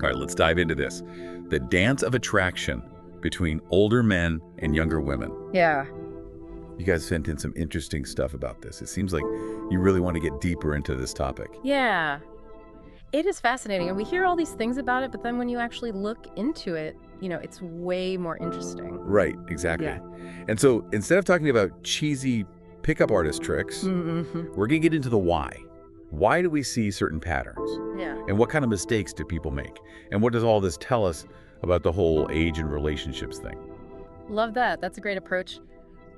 All right, let's dive into this. The dance of attraction between older men and younger women. Yeah. You guys sent in some interesting stuff about this. It seems like you really want to get deeper into this topic. Yeah. It is fascinating. And we hear all these things about it, but then when you actually look into it, it's way more interesting. Right, exactly. Yeah. And so instead of talking about cheesy pickup artist tricks, Mm-hmm. we're going to get into the why. Why do we see certain patterns? Yeah. And what kind of mistakes do people make? And what does all this tell us about the whole age and relationships thing? Love that. That's a great approach.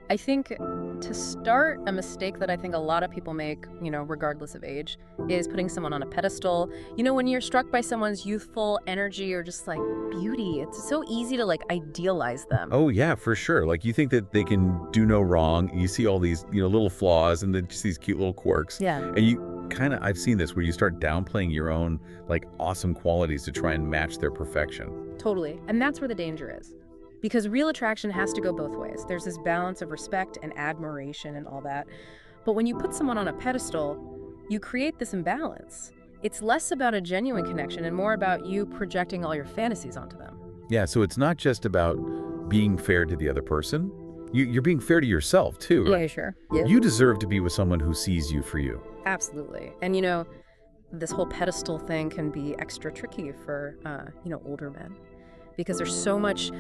I think to start, a mistake that I think a lot of people make, regardless of age, is putting someone on a pedestal. When you're struck by someone's youthful energy or just like beauty, it's so easy to like idealize them. Oh, yeah, for sure. Like you think that they can do no wrong. You see all these, little flaws and then just these cute little quirks. Yeah. And you I've seen this where you start downplaying your own like awesome qualities to try and match their perfection. Totally. And that's where the danger is. Because real attraction has to go both ways. There's this balance of respect and admiration and all that. But when you put someone on a pedestal, you create this imbalance. It's less about a genuine connection and more about you projecting all your fantasies onto them. Yeah, so it's not just about being fair to the other person. You're being fair to yourself, too. Yeah, sure. Yeah. You deserve to be with someone who sees you for you. Absolutely. And this whole pedestal thing can be extra tricky for, older men. Because there's so much,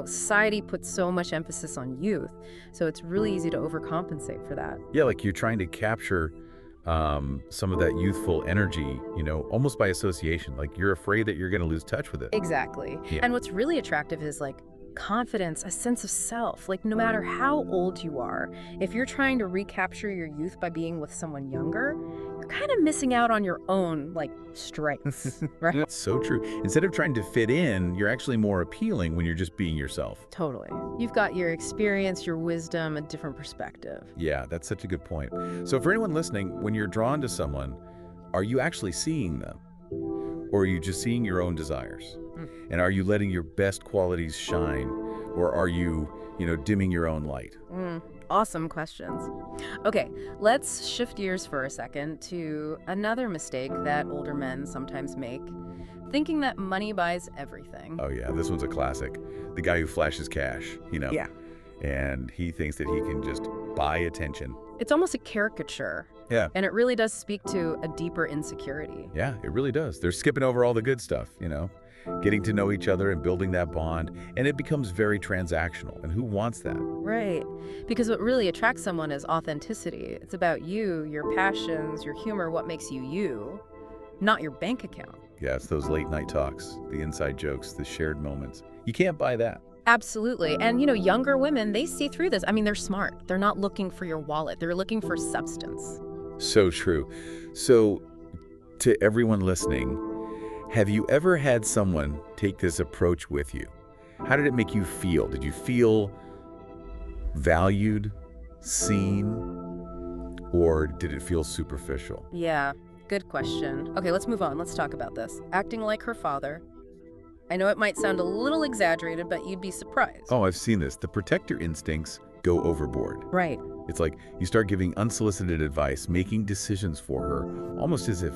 society puts so much emphasis on youth. So it's really easy to overcompensate for that. Yeah, like you're trying to capture some of that youthful energy, almost by association. Like you're afraid that you're going to lose touch with it. Exactly. Yeah. And what's really attractive is confidence, a sense of self. No matter how old you are, if you're trying to recapture your youth by being with someone younger, you're kind of missing out on your own strengths, right? That's so true. Instead of trying to fit in, you're actually more appealing when you're just being yourself. Totally. You've got your experience, your wisdom, a different perspective. Yeah, that's such a good point. So for anyone listening, when you're drawn to someone, are you actually seeing them? Or are you just seeing your own desires? And are you letting your best qualities shine? Or are you, dimming your own light? Awesome questions. Okay, let's shift gears for a second to another mistake that older men sometimes make, thinking that money buys everything. Oh yeah, this one's a classic. The guy who flashes cash, Yeah. And he thinks that he can just buy attention. It's almost a caricature. Yeah. And it really does speak to a deeper insecurity. Yeah, it really does. They're skipping over all the good stuff, getting to know each other and building that bond. And it becomes very transactional. And who wants that? Right. Because what really attracts someone is authenticity. It's about you, your passions, your humor, what makes you you, not your bank account. Yeah, it's those late night talks, the inside jokes, the shared moments. You can't buy that. Absolutely. And, younger women, they see through this. I mean, they're smart. They're not looking for your wallet. They're looking for substance. So true. So to everyone listening, have you ever had someone take this approach with you? How did it make you feel? Did you feel valued, seen, or did it feel superficial? Yeah, good question. Okay, let's move on. Let's talk about this. Acting like her father. I know it might sound a little exaggerated, but you'd be surprised. Oh, I've seen this. The protector instincts go overboard. Right. It's like you start giving unsolicited advice, making decisions for her, almost as if,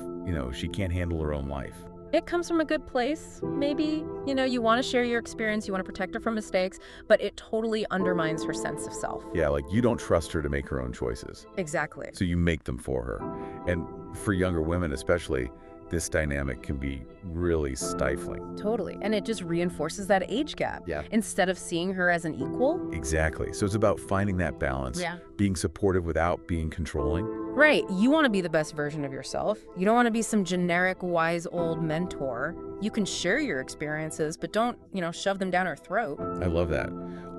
she can't handle her own life. It comes from a good place, maybe. You want to share your experience, you want to protect her from mistakes, but it totally undermines her sense of self. Yeah, like you don't trust her to make her own choices. Exactly. So you make them for her. And for younger women especially, this dynamic can be really stifling. Totally. And it just reinforces that age gap. Yeah. Instead of seeing her as an equal. Exactly. So it's about finding that balance, being supportive without being controlling. Right. You want to be the best version of yourself. You don't want to be some generic, wise old mentor. You can share your experiences, but don't, shove them down her throat. I love that.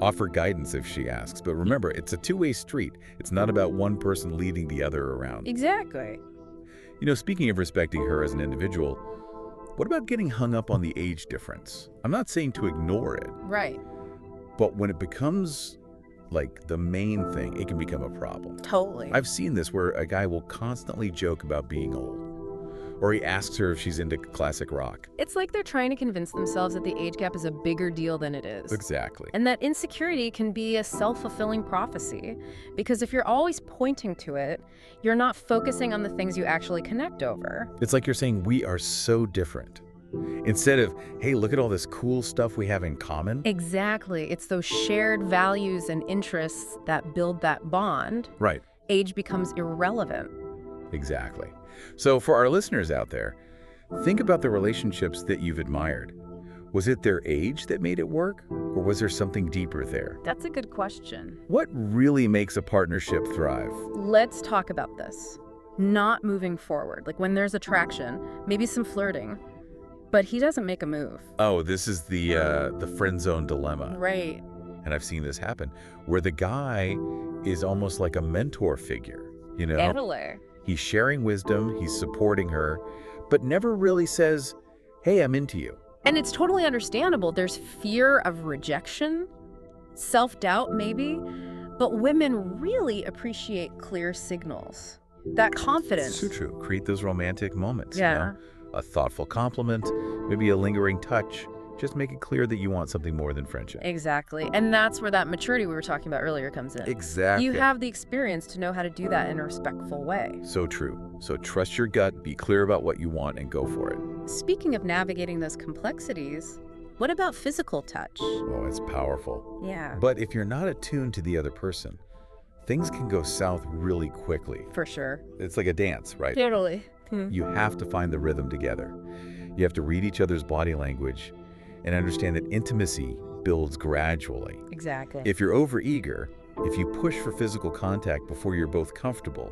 Offer guidance if she asks. But remember, it's a two-way street. It's not about one person leading the other around. Exactly. Speaking of respecting her as an individual, what about getting hung up on the age difference? I'm not saying to ignore it. Right. But when it becomes like the main thing, it can become a problem. Totally. I've seen this where a guy will constantly joke about being old. Or he asks her if she's into classic rock. It's like they're trying to convince themselves that the age gap is a bigger deal than it is. Exactly. And that insecurity can be a self-fulfilling prophecy. Because if you're always pointing to it, you're not focusing on the things you actually connect over. It's like you're saying, we are so different. Instead of, hey, look at all this cool stuff we have in common. Exactly. It's those shared values and interests that build that bond. Right. Age becomes irrelevant. Exactly. So for our listeners out there, think about the relationships that you've admired. Was it their age that made it work, or was there something deeper there? That's a good question. What really makes a partnership thrive? Let's talk about this. Not moving forward. Like when there's attraction, maybe some flirting, but he doesn't make a move. Oh, this is the friend zone dilemma. Right. And I've seen this happen, where the guy is almost like a mentor figure, you know? Totally. He's sharing wisdom, he's supporting her, but never really says, hey, I'm into you. And it's totally understandable. There's fear of rejection, self-doubt maybe, but women really appreciate clear signals. That confidence. So true. Create those romantic moments. Yeah. You know? A thoughtful compliment, maybe a lingering touch. Just make it clear that you want something more than friendship. Exactly. And that's where that maturity we were talking about earlier comes in. Exactly. You have the experience to know how to do that in a respectful way. So true. So trust your gut, be clear about what you want, and go for it. Speaking of navigating those complexities, what about physical touch? Oh, it's powerful. Yeah. But if you're not attuned to the other person, things can go south really quickly. For sure. It's like a dance, right? Totally. You have to find the rhythm together. You have to read each other's body language and understand that intimacy builds gradually. Exactly. If you're overeager, if you push for physical contact before you're both comfortable,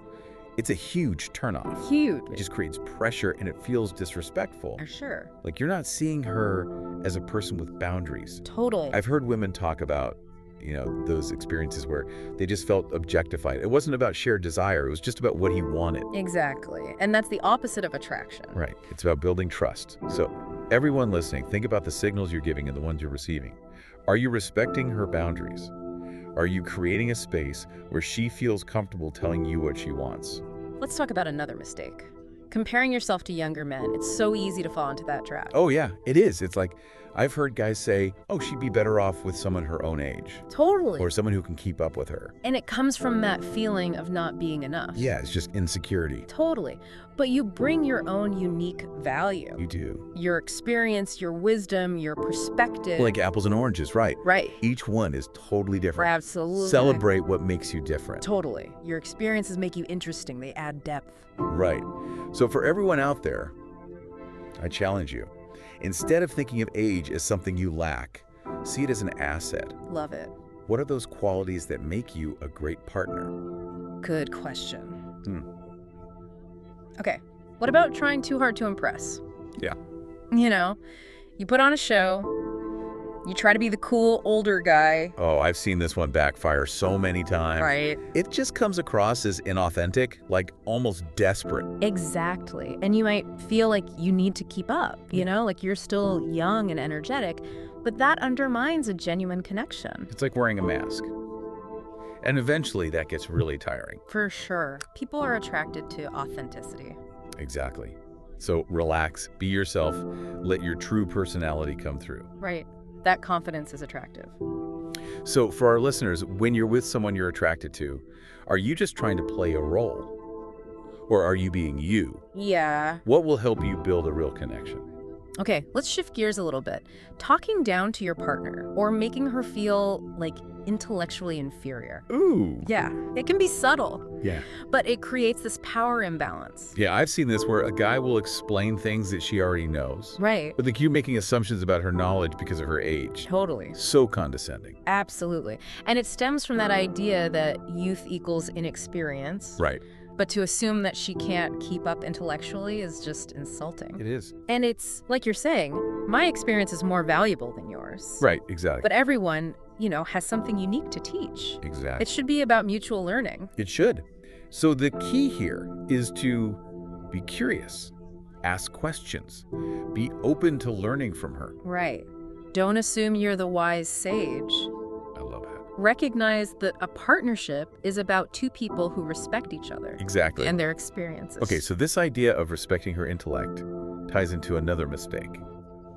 it's a huge turnoff. Huge. It just creates pressure and it feels disrespectful. For sure. Like you're not seeing her as a person with boundaries. Totally. I've heard women talk about, you know, those experiences where they just felt objectified. It wasn't about shared desire. It was just about what he wanted. Exactly. And that's the opposite of attraction. Right. It's about building trust. So everyone listening, think about the signals you're giving and the ones you're receiving. Are you respecting her boundaries? Are you creating a space where she feels comfortable telling you what she wants? Let's talk about another mistake. Comparing yourself to younger men. It's so easy to fall into that trap. Oh, yeah, it is. It's like I've heard guys say, oh, she'd be better off with someone her own age. Totally. Or someone who can keep up with her. And it comes from that feeling of not being enough. Yeah, it's just insecurity. Totally. But you bring your own unique value. You do. Your experience, your wisdom, your perspective. Like apples and oranges, right? Right. Each one is totally different. Absolutely. Celebrate what makes you different. Totally. Your experiences make you interesting. They add depth. Right. So for everyone out there, I challenge you. Instead of thinking of age as something you lack, see it as an asset. Love it. What are those qualities that make you a great partner? Good question. Okay. What about trying too hard to impress? Yeah. You know, you put on a show, you try to be the cool older guy. Oh, I've seen this one backfire so many times. Right. It just comes across as inauthentic, like almost desperate. Exactly. And you might feel like you need to keep up, you know, like you're still young and energetic, but that undermines a genuine connection. It's like wearing a mask. And eventually that gets really tiring. For sure. People are attracted to authenticity. Exactly. So relax, be yourself, let your true personality come through. Right. That confidence is attractive. So for our listeners, when you're with someone you're attracted to, are you just trying to play a role? Or are you being you? Yeah. What will help you build a real connection? Okay, let's shift gears a little bit. Talking down to your partner or making her feel like intellectually inferior. Ooh. Yeah, it can be subtle, Yeah. but it creates this power imbalance. Yeah, I've seen this where a guy will explain things that she already knows. Right. But like you making assumptions about her knowledge because of her age. Totally. So condescending. Absolutely. And it stems from that idea that youth equals inexperience. Right. But to assume that she can't keep up intellectually is just insulting. It is. And it's, like you're saying, my experience is more valuable than yours. Right, exactly. But everyone, you know, has something unique to teach. Exactly. It should be about mutual learning. It should. So the key here is to be curious, ask questions, be open to learning from her. Right. Don't assume you're the wise sage. I love that. Recognize that a partnership is about two people who respect each other. Exactly. And their experiences. Okay, so this idea of respecting her intellect ties into another mistake,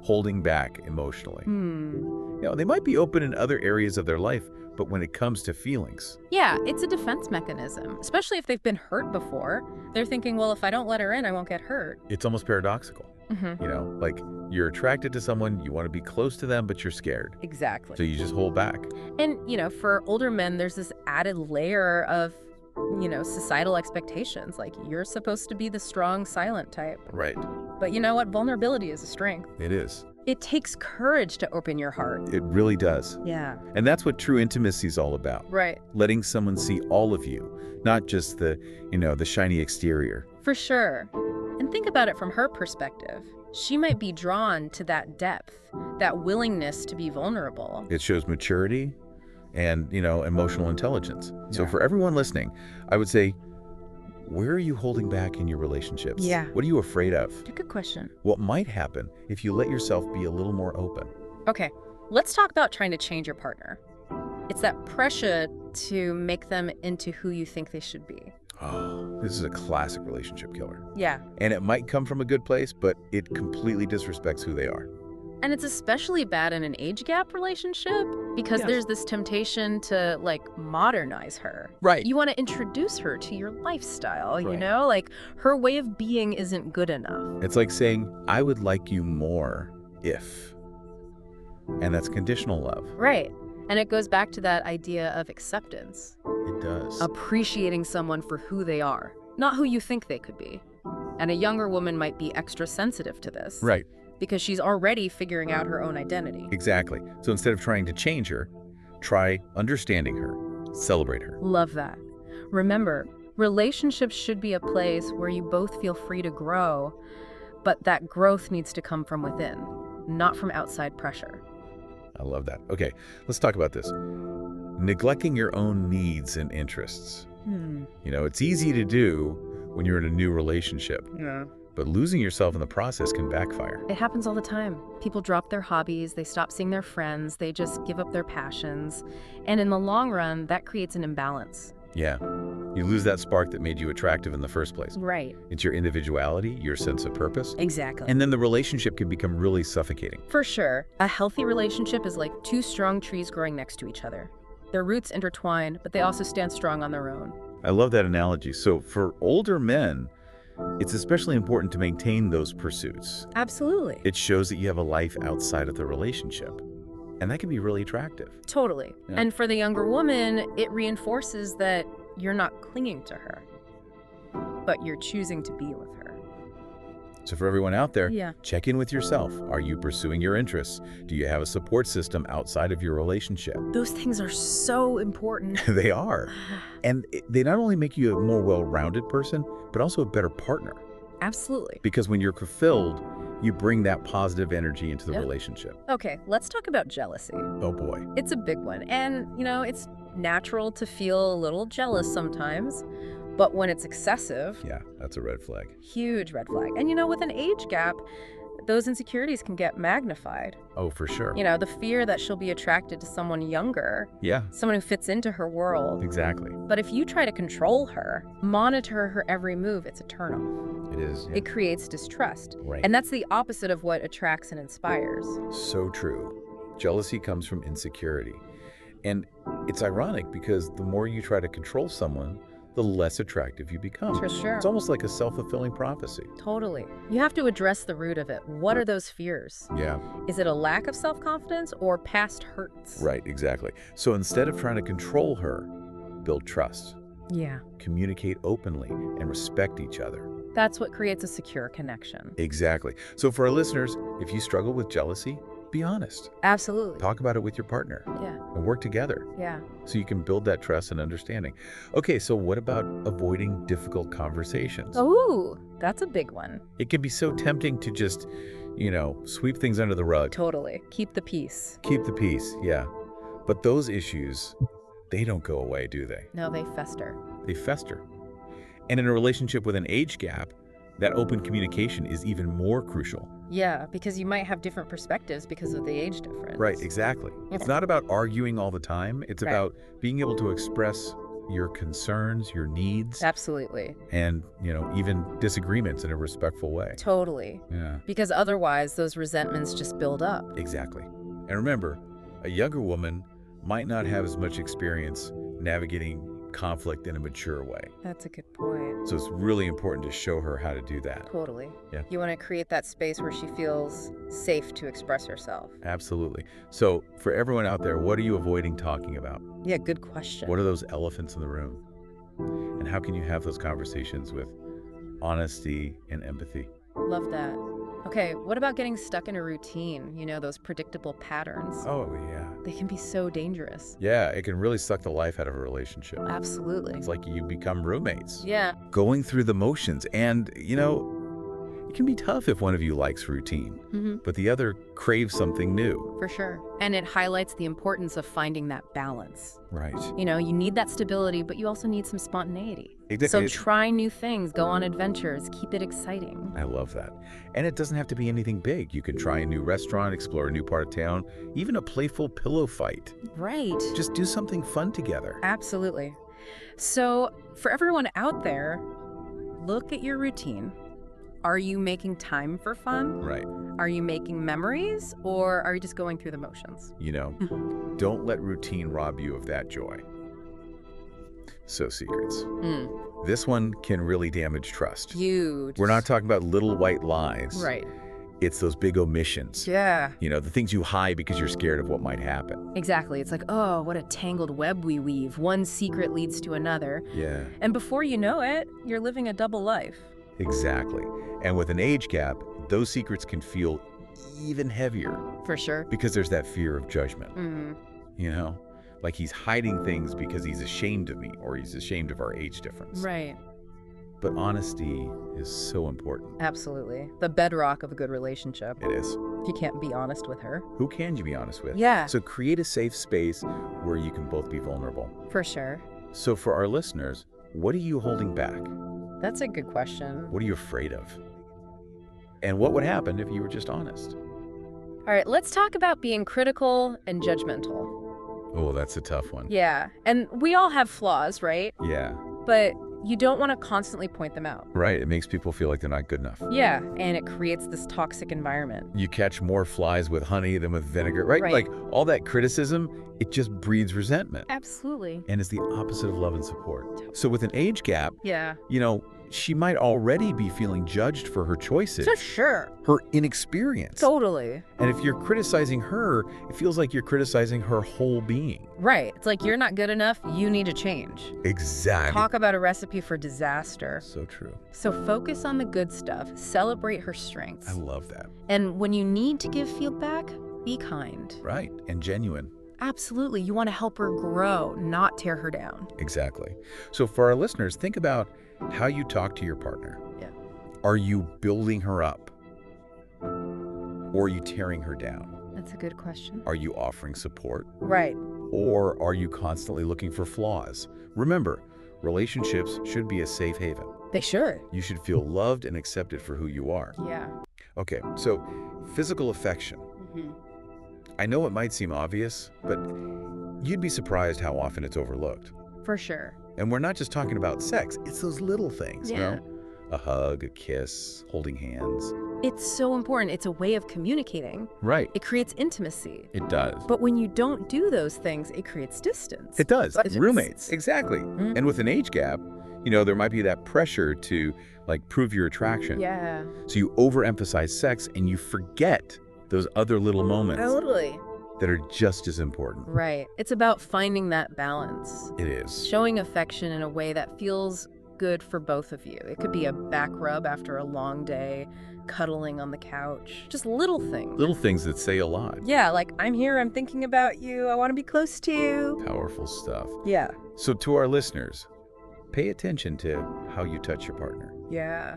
holding back emotionally. You know, they might be open in other areas of their life, but when it comes to feelings. Yeah, it's a defense mechanism, especially if they've been hurt before. They're thinking, well, if I don't let her in, I won't get hurt. It's almost paradoxical. Hmm. You know, like you're attracted to someone, you want to be close to them, but you're scared. Exactly. So you just hold back. And, for older men, there's this added layer of, societal expectations. Like, you're supposed to be the strong, silent type. Right. But you know what? Vulnerability is a strength. It is. It takes courage to open your heart. It really does. Yeah. And that's what true intimacy is all about. Right. Letting someone see all of you, not just the shiny exterior. For sure. And think about it from her perspective. She might be drawn to that depth, that willingness to be vulnerable. It shows maturity and, emotional intelligence. So Yeah. for everyone listening, I would say, where are you holding back in your relationships? Yeah. What are you afraid of? Good question. What might happen if you let yourself be a little more open? Okay, let's talk about trying to change your partner. It's that pressure to make them into who you think they should be. Oh, this is a classic relationship killer. Yeah. And it might come from a good place, but it completely disrespects who they are. And it's especially bad in an age gap relationship because Yes. there's this temptation to, modernize her. Right. You want to introduce her to your lifestyle, Right. Like, her way of being isn't good enough. It's like saying, I would like you more if. And that's conditional love. Right. And it goes back to that idea of acceptance. It does. Appreciating someone for who they are, not who you think they could be. And a younger woman might be extra sensitive to this. Right. Because she's already figuring out her own identity. Exactly. So instead of trying to change her, try understanding her, celebrate her. Love that. Remember, relationships should be a place where you both feel free to grow, but that growth needs to come from within, not from outside pressure. I love that. Okay, let's talk about this. Neglecting your own needs and interests. It's easy to do when you're in a new relationship, Yeah. but losing yourself in the process can backfire. It happens all the time. People drop their hobbies, they stop seeing their friends, they just give up their passions. And in the long run, that creates an imbalance. Yeah. You lose that spark that made you attractive in the first place. Right. It's your individuality, your sense of purpose. Exactly. And then the relationship can become really suffocating. For sure, a healthy relationship is like two strong trees growing next to each other. Their roots intertwine, but they also stand strong on their own. I love that analogy. So for older men, it's especially important to maintain those pursuits. Absolutely. It shows that you have a life outside of the relationship. And that can be really attractive. Totally. Yeah. And for the younger woman, it reinforces that you're not clinging to her, but you're choosing to be with her. So for everyone out there, Yeah. check in with yourself. Are you pursuing your interests? Do you have a support system outside of your relationship? Those things are so important. They are. And they not only make you a more well-rounded person, but also a better partner. Absolutely. Because when you're fulfilled, you bring that positive energy into the Yep. relationship. Okay, let's talk about jealousy. Oh boy. It's a big one. And, it's natural to feel a little jealous sometimes, but when it's excessive, Yeah, that's a red flag. huge red flag. And, with an age gap, those insecurities can get magnified. Oh, for sure. The fear that she'll be attracted to someone younger, Yeah, someone who fits into her world. exactly. But if you try to control her, monitor her every move, it's a turnoff. It is. It creates distrust. Right. And that's the opposite of what attracts and inspires. So true. Jealousy comes from insecurity. And it's ironic because the more you try to control someone, the less attractive you become. For sure. It's almost like a self-fulfilling prophecy. Totally. You have to address the root of it. What are those fears? Yeah, Is it a lack of self-confidence or past hurts? right, exactly. So instead of trying to control her, build trust, Yeah. communicate openly, and respect each other. That's what creates a secure connection. Exactly. So for our listeners, if you struggle with jealousy, be honest. Absolutely. Talk about it with your partner Yeah. and work together Yeah. so you can build that trust and understanding. Okay, so what about avoiding difficult conversations? Oh, that's a big one. It can be so tempting to just, sweep things under the rug. Totally. Keep the peace. Keep the peace, yeah. But those issues, they don't go away, do they? No, they fester. They fester. And in a relationship with an age gap, that open communication is even more crucial. Yeah, because you might have different perspectives because of the age difference. Right, exactly. It's not about arguing all the time. It's Right. about being able to express your concerns, your needs, Absolutely. and, even disagreements in a respectful way. Totally. Yeah, Because otherwise, those resentments just build up. exactly. And remember, a younger woman might not have as much experience navigating conflict in a mature way. That's a good point. So it's really important to show her how to do that. Totally. Yeah. You want to create that space where she feels safe to express herself. Absolutely. So for everyone out there, what are you avoiding talking about? Yeah, good question. What are those elephants in the room? And how can you have those conversations with honesty and empathy? Love that. Okay, what about getting stuck in a routine? You know, those predictable patterns. Oh, yeah. They can be so dangerous. Yeah, it can really suck the life out of a relationship. Absolutely. It's like you become roommates. Yeah. Going through the motions. And, you know, it can be tough if one of you likes routine, but the other craves something new. For sure. And it highlights the importance of finding that balance. Right. You know, you need that stability, but you also need some spontaneity. Exactly. So try new things, go on adventures, keep it exciting. I love that. And it doesn't have to be anything big. You can try a new restaurant, explore a new part of town, even a playful pillow fight. Right. Just do something fun together. Absolutely. So for everyone out there, look at your routine. Are you making time for fun? Right. Are you making memories, or are you just going through the motions? You know, don't let routine rob you of that joy. So secrets. This one can really damage trust. Huge. We're not talking about little white lies. Right. It's those big omissions. Yeah. You know, the things you hide because you're scared of what might happen. Exactly. It's like, oh, what a tangled web we weave. One secret leads to another. Yeah. And before you know it, you're living a double life. Exactly. And with an age gap, those secrets can feel even heavier For sure. because there's that fear of judgment. Mm. You know, like he's hiding things because he's ashamed of me or he's ashamed of our age difference. Right. But honesty is so important. Absolutely. The bedrock of a good relationship. It is. You can't be honest with her. Who can you be honest with? Yeah. So create a safe space where you can both be vulnerable. For sure. So for our listeners, what are you holding back? That's a good question. What are you afraid of? And what would happen if you were just honest? All right, let's talk about being critical and judgmental. Oh, that's a tough one. Yeah. And we all have flaws, right? Yeah. But you don't want to constantly point them out. Right. It makes people feel like they're not good enough. Yeah. And it creates this toxic environment. You catch more flies with honey than with vinegar, right? Right. Like all that criticism, it just breeds resentment. Absolutely. And it's the opposite of love and support. So with an age gap, Yeah. you know, she might already be feeling judged for her choices, For sure. her inexperience. Totally. And if you're criticizing her, it feels like you're criticizing her whole being. Right. It's like, you're not good enough. You need to change. Exactly. Talk about a recipe for disaster. So true. So focus on the good stuff. Celebrate her strengths. I love that. And when you need to give feedback, be kind. Right. And genuine. Absolutely. You want to help her grow, not tear her down. Exactly. So for our listeners, think about how you talk to your partner. Yeah. Are you building her up? Or are you tearing her down? That's a good question. Are you offering support? Right. Or are you constantly looking for flaws? Remember, relationships should be a safe haven. They should. You should feel loved and accepted for who you are. Yeah. Okay, so physical affection. I know it might seem obvious, but you'd be surprised how often it's overlooked. For sure. And we're not just talking about sex, it's those little things, you Yeah. know? A hug, a kiss, holding hands. It's so important. It's a way of communicating. Right. It creates intimacy. It does. But when you don't do those things, it creates distance. It does. But it's- Roommates. Exactly. Mhm. And with an age gap, you know, there might be that pressure to like prove your attraction. Yeah. So you overemphasize sex and you forget those other little moments Totally. that are just as important. Right. It's about finding that balance. It is. Showing affection in a way that feels good for both of you. It could be a back rub after a long day, cuddling on the couch, just little things. Little things that say a lot. Yeah, like, I'm here, I'm thinking about you, I want to be close to you. Powerful stuff. Yeah. So to our listeners, pay attention to how you touch your partner. Yeah.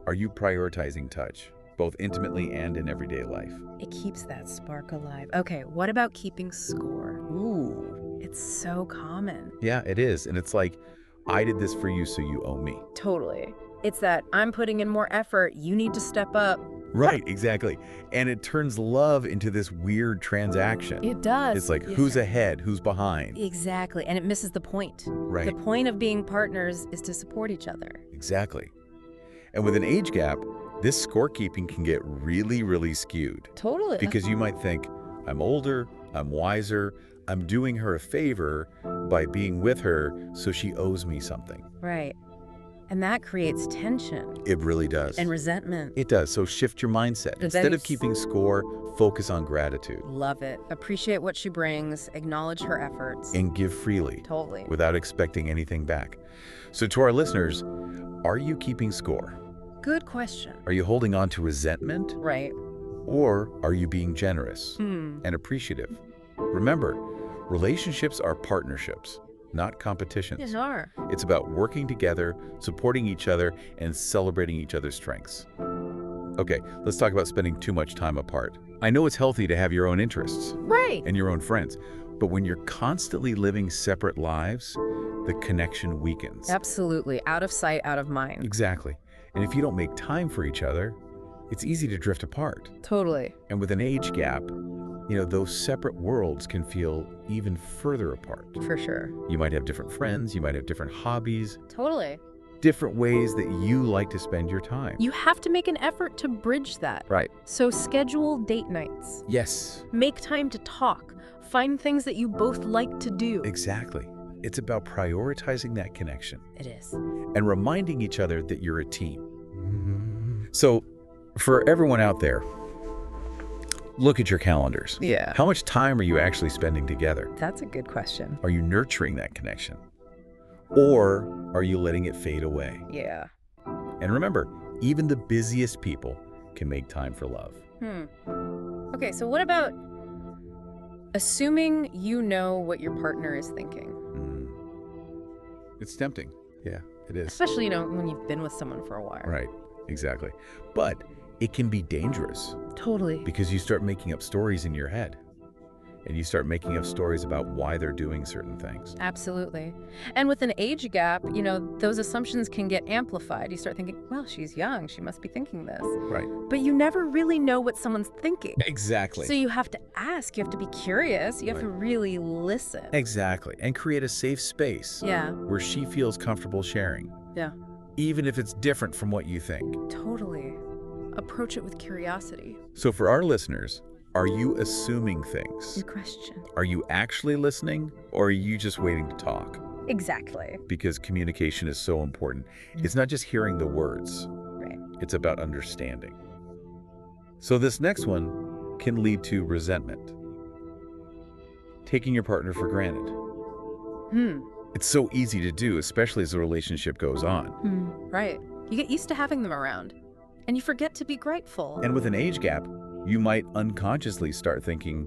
Are you prioritizing touch, both intimately and in everyday life? It keeps that spark alive. Okay, what about keeping score? Ooh. It's so common. Yeah, it is. And it's like, I did this for you, so you owe me. Totally. It's that I'm putting in more effort, you need to step up. Right, exactly. And it turns love into this weird transaction. It does. It's like, Yeah. who's ahead, who's behind? Exactly, and it misses the point. Right, The point of being partners is to support each other. exactly. And with an age gap, this scorekeeping can get really, really skewed. Totally. Because you might think, I'm older, I'm wiser, I'm doing her a favor by being with her, so she owes me something. Right. And that creates tension It really does. and resentment. It does. So shift your mindset. then Instead you of keeping score, focus on gratitude Love it. Appreciate what she brings, acknowledge her efforts. and give freely Totally. without expecting anything back. So to our listeners, are you keeping score? Good question. Are you holding on to resentment? Right. Or are you being generous Hmm. and appreciative? Remember, relationships are partnerships, not competitions. Yes, are. It's about working together, supporting each other, and celebrating each other's strengths. Okay, let's talk about spending too much time apart. I know it's healthy to have your own interests Right. and your own friends, but when you're constantly living separate lives, the connection weakens. Absolutely. Out of sight, out of mind. Exactly. And if you don't make time for each other, it's easy to drift apart. Totally. And with an age gap, those separate worlds can feel even further apart. For sure. You might have different friends, you might have different hobbies, Totally. different ways that you like to spend your time. You have to make an effort to bridge that. Right. So schedule date nights. Yes, Make time to talk. Find things that you both like to do. exactly. It's about prioritizing that connection It is. and reminding each other that you're a team. So, for everyone out there, look at your calendars. Yeah. How much time are you actually spending together? That's a good question. Are you nurturing that connection? Or are you letting it fade away? Yeah. And remember, even the busiest people can make time for love. Okay, so what about assuming you know what your partner is thinking? It's tempting. Yeah, it is. Especially, when you've been with someone for a while. Right, exactly. But it can be dangerous Totally. because you start making up stories in your head. And you start making up stories about why they're doing certain things. Absolutely. And with an age gap, those assumptions can get amplified. You start thinking, well, she's young. She must be thinking this. Right. But you never really know what someone's thinking. Exactly. So you have to ask. You have to be curious. You have to Right. really listen. Exactly. And create a safe space Yeah. where she feels comfortable sharing, Yeah. even if it's different from what you think. Totally. Approach it with curiosity. So for our listeners, are you assuming things? Good question. Are you actually listening, or are you just waiting to talk? Exactly. Because communication is so important. It's not just hearing the words. Right. It's about understanding. So this next one can lead to resentment. Taking your partner for granted. It's so easy to do, especially as the relationship goes on. Right. You get used to having them around, and you forget to be grateful. And with an age gap, you might unconsciously start thinking,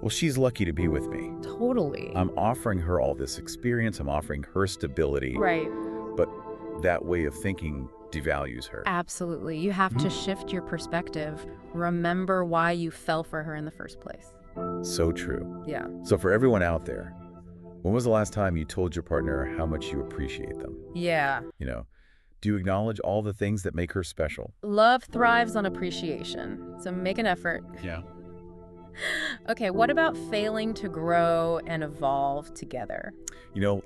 well, she's lucky to be with me. Totally. I'm offering her all this experience. I'm offering her stability. Right. But that way of thinking devalues her. Absolutely. You have to shift your perspective. Remember why you fell for her in the first place. So true. Yeah. So for everyone out there, when was the last time you told your partner how much you appreciate them? Yeah. Do you acknowledge all the things that make her special? Love thrives on appreciation. So make an effort. Yeah. Okay, what about failing to grow and evolve together?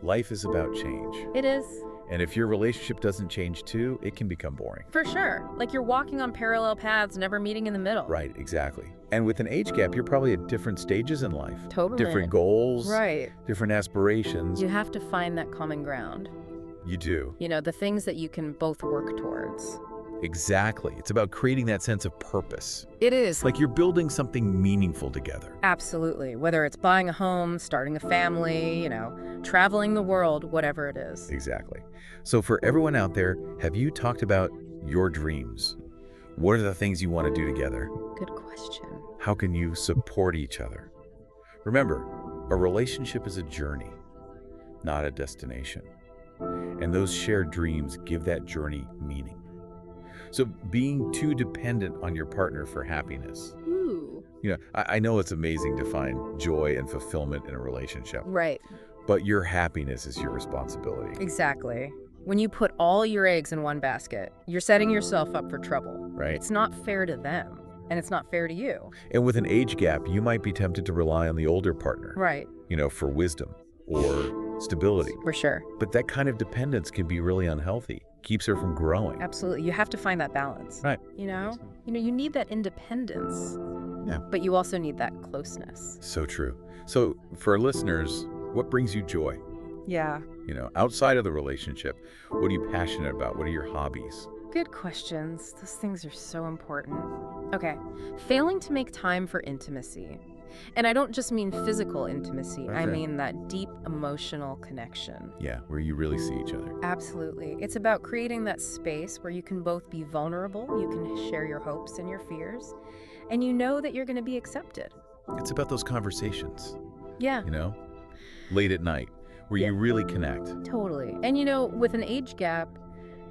Life is about change. It is. And if your relationship doesn't change too, it can become boring. For sure. Like you're walking on parallel paths, never meeting in the middle. Right, exactly. And with an age gap, you're probably at different stages in life. Totally. Different goals. Right. Different aspirations. You have to find that common ground. You do. The things that you can both work towards. Exactly. It's about creating that sense of purpose. It is. Like you're building something meaningful together. Absolutely. Whether it's buying a home, starting a family, traveling the world, whatever it is. Exactly. So for everyone out there, have you talked about your dreams? What are the things you want to do together? Good question. How can you support each other? Remember, a relationship is a journey, not a destination. And those shared dreams give that journey meaning. So being too dependent on your partner for happiness. Ooh. I know it's amazing to find joy and fulfillment in a relationship, Right. but your happiness is your responsibility. Exactly. When you put all your eggs in one basket, you're setting yourself up for trouble. Right. It's not fair to them, and it's not fair to you. And with an age gap, you might be tempted to rely on the older partner, Right. For wisdom or stability. For sure. But that kind of dependence can be really unhealthy. keeps her from growing. Absolutely. You have to find that balance. Right. You need that independence. Yeah. But you also need that closeness. So true. So for our listeners, what brings you joy? Yeah. Outside of the relationship, what are you passionate about? What are your hobbies? Good questions. Those things are so important. Okay. Failing to make time for intimacy. And I don't just mean physical intimacy. I Okay. mean that deep emotional connection. Yeah, where you really see each other. Absolutely. It's about creating that space where you can both be vulnerable, you can share your hopes and your fears, and you know that you're going to be accepted. It's about those conversations, Yeah, late at night, where you really connect. totally. And with an age gap,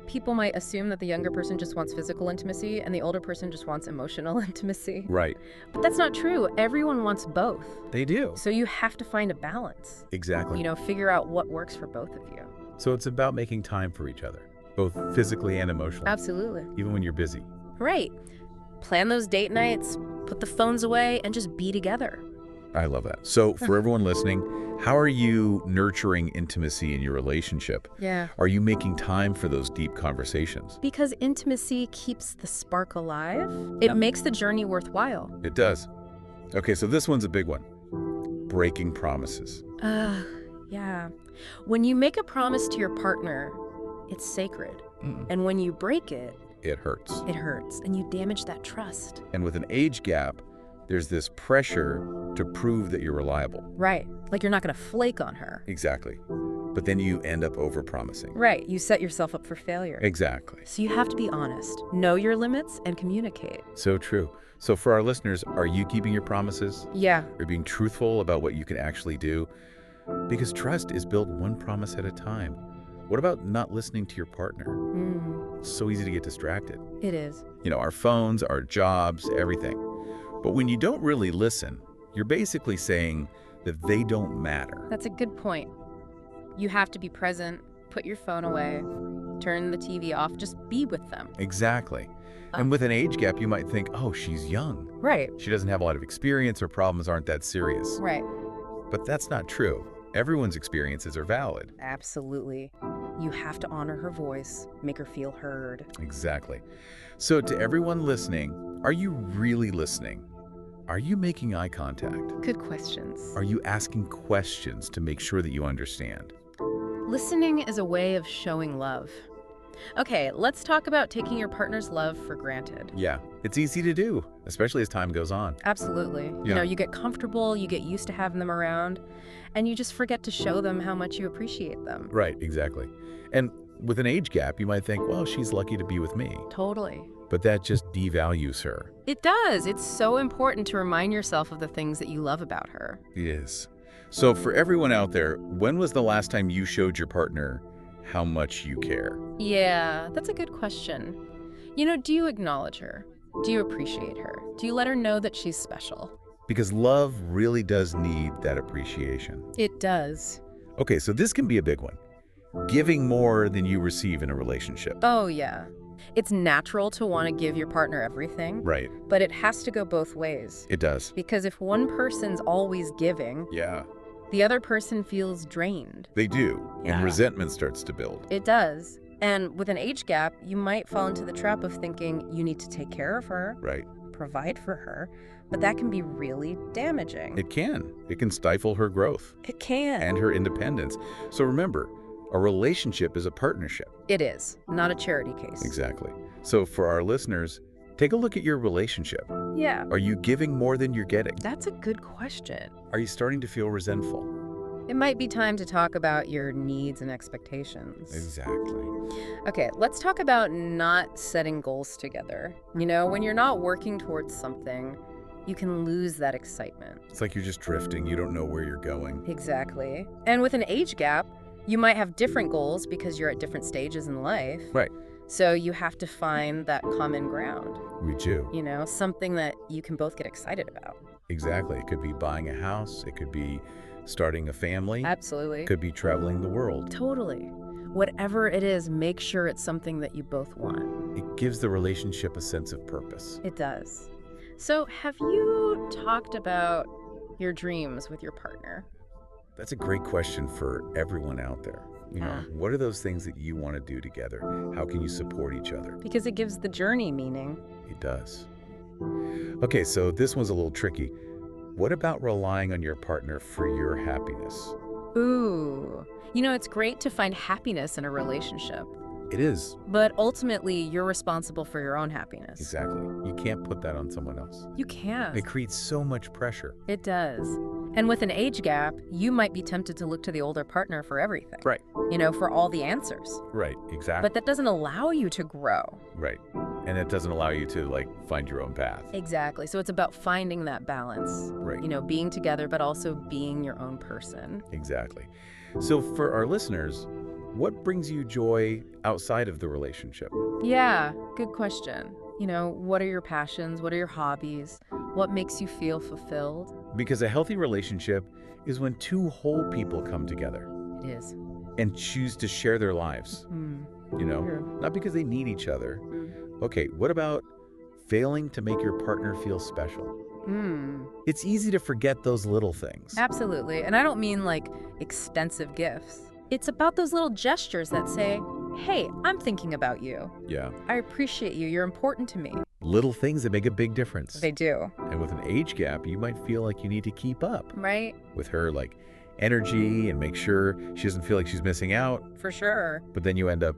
people might assume that the younger person just wants physical intimacy and the older person just wants emotional intimacy. Right. But that's not true. Everyone wants both. They do. So you have to find a balance. Exactly. Figure out what works for both of you. So it's about making time for each other, both physically and emotionally, Absolutely. even when you're busy. Right. Plan those date nights, put the phones away, and just be together. I love that. So for everyone listening, how are you nurturing intimacy in your relationship? Yeah. Are you making time for those deep conversations? Because intimacy keeps the spark alive. It makes the journey worthwhile. It does. Okay, so this one's a big one. Breaking promises. Yeah. When you make a promise to your partner, it's sacred. And when you break it, It hurts. it hurts, and you damage that trust. And with an age gap, there's this pressure to prove that you're reliable. Right. Like you're not going to flake on her. Exactly. But then you end up over-promising. Right. You set yourself up for failure. Exactly. So you have to be honest, know your limits, and communicate. So true. So for our listeners, are you keeping your promises? Yeah. Are you being truthful about what you can actually do? Because trust is built one promise at a time. What about not listening to your partner? It's so easy to get distracted. It is. Our phones, our jobs, everything. But when you don't really listen, you're basically saying that they don't matter. That's a good point. You have to be present, put your phone away, turn the TV off, just be with them. Exactly. And with an age gap, you might think, oh, she's young. Right. She doesn't have a lot of experience. Her problems aren't that serious. Right. But that's not true. Everyone's experiences are valid. Absolutely. You have to honor her voice, make her feel heard. Exactly. So to everyone listening, are you really listening? Are you making eye contact? Good questions. Are you asking questions to make sure that you understand? Listening is a way of showing love. Okay, let's talk about taking your partner's love for granted. Yeah, it's easy to do, especially as time goes on. Absolutely. Yeah. You get comfortable, you get used to having them around, and you just forget to show them how much you appreciate them. Right, exactly. And with an age gap, you might think, well, she's lucky to be with me. Totally. But that just devalues her. It does. It's so important to remind yourself of the things that you love about her. It is. So for everyone out there, when was the last time you showed your partner how much you care? Yeah, that's a good question. Do you acknowledge her? Do you appreciate her? Do you let her know that she's special? Because love really does need that appreciation. It does. Okay, so this can be a big one. Giving more than you receive in a relationship. Oh, yeah. It's natural to want to give your partner everything, Right, but it has to go both ways. it does. Because if one person's always giving, Yeah, the other person feels drained. they do. Yeah. And resentment starts to build. It does. And with an age gap, you might fall into the trap of thinking you need to take care of her, Right. provide for her, but that can be really damaging. It can. It can stifle her growth It can. and her independence. So remember, a relationship is a partnership. It is, not a charity case. Exactly. So for our listeners, take a look at your relationship. Yeah. Are you giving more than you're getting? That's a good question. Are you starting to feel resentful? It might be time to talk about your needs and expectations. Exactly. Okay, let's talk about not setting goals together. When you're not working towards something, you can lose that excitement. It's like you're just drifting. You don't know where you're going. Exactly. And with an age gap, you might have different goals because you're at different stages in life. Right. So you have to find that common ground, We do. something that you can both get excited about. Exactly. It could be buying a house. It could be starting a family. Absolutely. It could be traveling the world. Totally. Whatever it is, make sure it's something that you both want. It gives the relationship a sense of purpose. It does. So have you talked about your dreams with your partner? That's a great question for everyone out there. Yeah. What are those things that you want to do together? How can you support each other? Because it gives the journey meaning. It does. Okay, so this one's a little tricky. What about relying on your partner for your happiness? Ooh. You know, it's great to find happiness in a relationship, It is. but ultimately, you're responsible for your own happiness. Exactly. You can't put that on someone else. You can't. It creates so much pressure. It does. And with an age gap, you might be tempted to look to the older partner for everything. Right. You know, for all the answers. Right, exactly. But that doesn't allow you to grow. Right. And it doesn't allow you to, find your own path. Exactly. So it's about finding that balance. Right. You know, being together, but also being your own person. Exactly. So for our listeners, what brings you joy outside of the relationship? Yeah, good question. You know, what are your passions? What are your hobbies? What makes you feel fulfilled? Because a healthy relationship is when two whole people come together It is. and choose to share their lives, True. not because they need each other. Mm. Okay, what about failing to make your partner feel special? It's easy to forget those little things. Absolutely. And I don't mean like extensive gifts. It's about those little gestures that say, hey, I'm thinking about you. Yeah. I appreciate you. You're important to me. Little things that make a big difference. They do. And with an age gap, you might feel like you need to keep up Right? with her, energy and make sure she doesn't feel like she's missing out. For sure. But then you end up,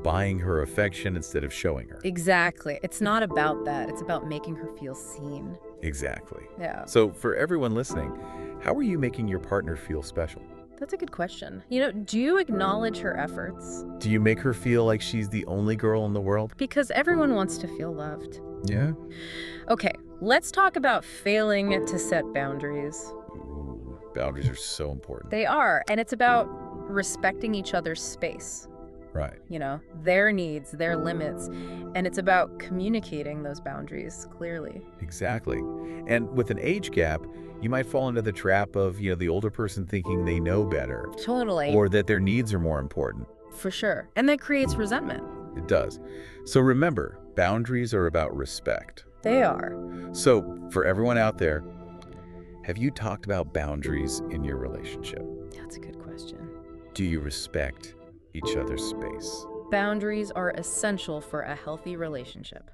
buying her affection instead of showing her. Exactly. It's not about that. It's about making her feel seen. Exactly. Yeah. So for everyone listening, how are you making your partner feel special? That's a good question. You know, do you acknowledge her efforts? Do you make her feel like she's the only girl in the world? Because everyone wants to feel loved. Yeah. Okay, let's talk about failing to set boundaries. Ooh, boundaries are so important. They are, and it's about respecting each other's space. Right. You know, their needs, their limits, and it's about communicating those boundaries clearly. Exactly. And with an age gap, you might fall into the trap of, the older person thinking they know better Totally. or that their needs are more important. For sure. And that creates resentment. It does. So remember, boundaries are about respect. They are. So for everyone out there, have you talked about boundaries in your relationship? That's a good question. Do you respect each other's space? Boundaries are essential for a healthy relationship.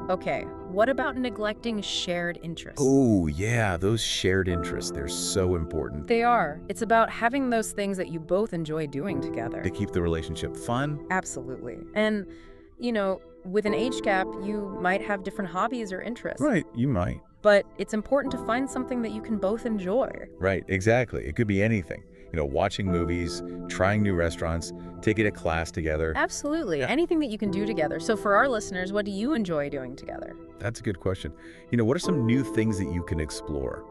Okay, what about neglecting shared interests? Oh, yeah, those shared interests, they're so important. They are. It's about having those things that you both enjoy doing together. They keep the relationship fun. Absolutely. And, with an age gap, you might have different hobbies or interests. Right, you might. But it's important to find something that you can both enjoy. Right, exactly. It could be anything. Watching movies, trying new restaurants, taking a class together. Absolutely. Yeah. Anything that you can do together. So for our listeners, what do you enjoy doing together? That's a good question. What are some new things that you can explore?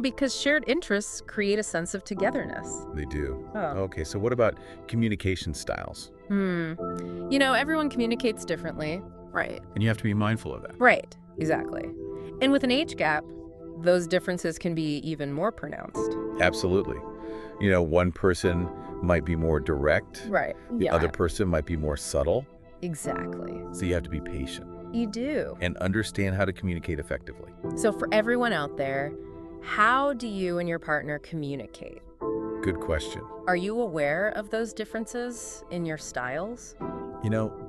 Because shared interests create a sense of togetherness. They do. Oh. Okay, so what about communication styles? Everyone communicates differently. Right. And you have to be mindful of that. Right. Exactly. And with an age gap, those differences can be even more pronounced. Absolutely. One person might be more direct. Right. The Yeah. other person might be more subtle. Exactly. So you have to be patient You do. and understand how to communicate effectively. So for everyone out there, how do you and your partner communicate? Good question. Are you aware of those differences in your styles?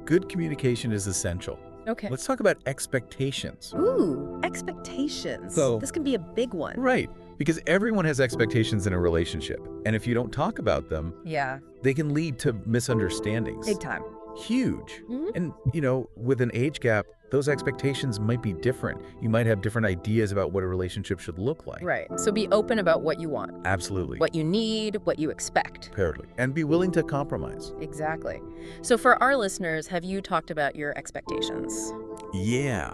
Good communication is essential. Okay. Let's talk about expectations. Ooh, expectations. So- This can be a big one. Right. Because everyone has expectations in a relationship. And if you don't talk about them, Yeah, they can lead to misunderstandings. big time. Huge. Mhm. And, with an age gap, those expectations might be different. You might have different ideas about what a relationship should look like. Right. So be open about what you want, Absolutely. what you need, what you expect. Totally. And be willing to compromise. Exactly. So for our listeners, have you talked about your expectations? Yeah.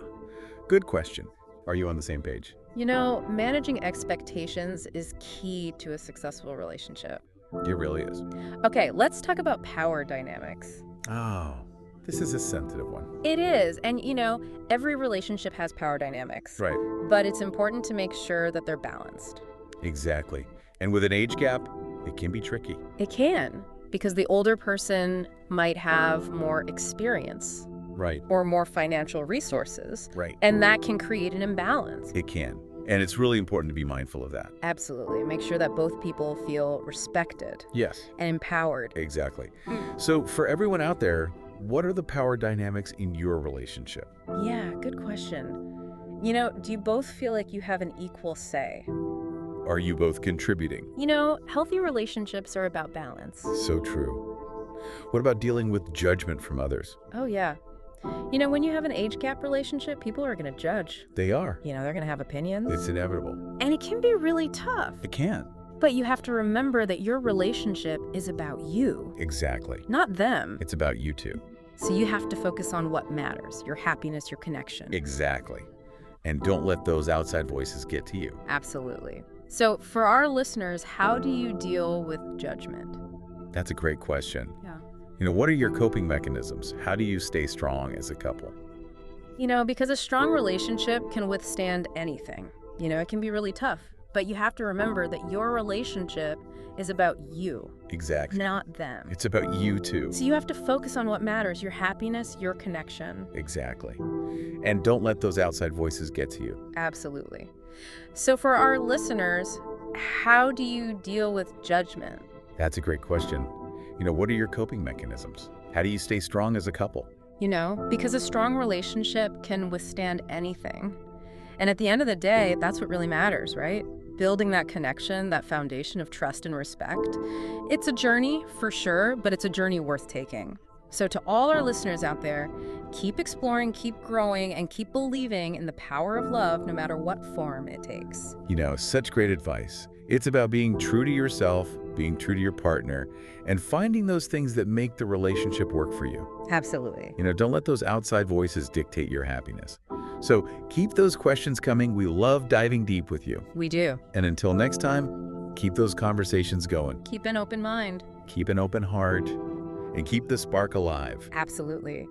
Good question. Are you on the same page? Managing expectations is key to a successful relationship. It really is. Okay, let's talk about power dynamics. Oh, this is a sensitive one. It is. And, every relationship has power dynamics. Right. But it's important to make sure that they're balanced. Exactly. And with an age gap, it can be tricky. It can, because the older person might have more experience Right. or more financial resources, Right. and that can create an imbalance. It can. And it's really important to be mindful of that. Absolutely. Make sure that both people feel respected Yes. and empowered. Exactly. So for everyone out there, what are the power dynamics in your relationship? Yeah, good question. Do you both feel like you have an equal say? Are you both contributing? Healthy relationships are about balance. So true. What about dealing with judgment from others? Oh, yeah. When you have an age gap relationship, people are going to judge. They are. They're going to have opinions. It's inevitable. And it can be really tough. It can. But you have to remember that your relationship is about you, Exactly. not them. It's about you two. So you have to focus on what matters, your happiness, your connection. Exactly. And don't let those outside voices get to you. Absolutely. So for our listeners, how do you deal with judgment? That's a great question. Yeah. What are your coping mechanisms? How do you stay strong as a couple? Because a strong relationship can withstand anything. It can be really tough. But you have to remember that your relationship is about you, Exactly. not them. It's about you two. So you have to focus on what matters, your happiness, your connection. Exactly. And don't let those outside voices get to you. Absolutely. So for our listeners, how do you deal with judgment? That's a great question. What are your coping mechanisms? How do you stay strong as a couple? Because a strong relationship can withstand anything. And at the end of the day, that's what really matters, right? Building that connection, that foundation of trust and respect. It's a journey for sure, but it's a journey worth taking. So to all our listeners out there, keep exploring, keep growing, and keep believing in the power of love no matter what form it takes. Such great advice. It's about being true to yourself, being true to your partner, and finding those things that make the relationship work for you. Absolutely. Don't let those outside voices dictate your happiness. So keep those questions coming. We love diving deep with you. We do. And until next time, keep those conversations going. Keep an open mind. Keep an open heart, and keep the spark alive. Absolutely.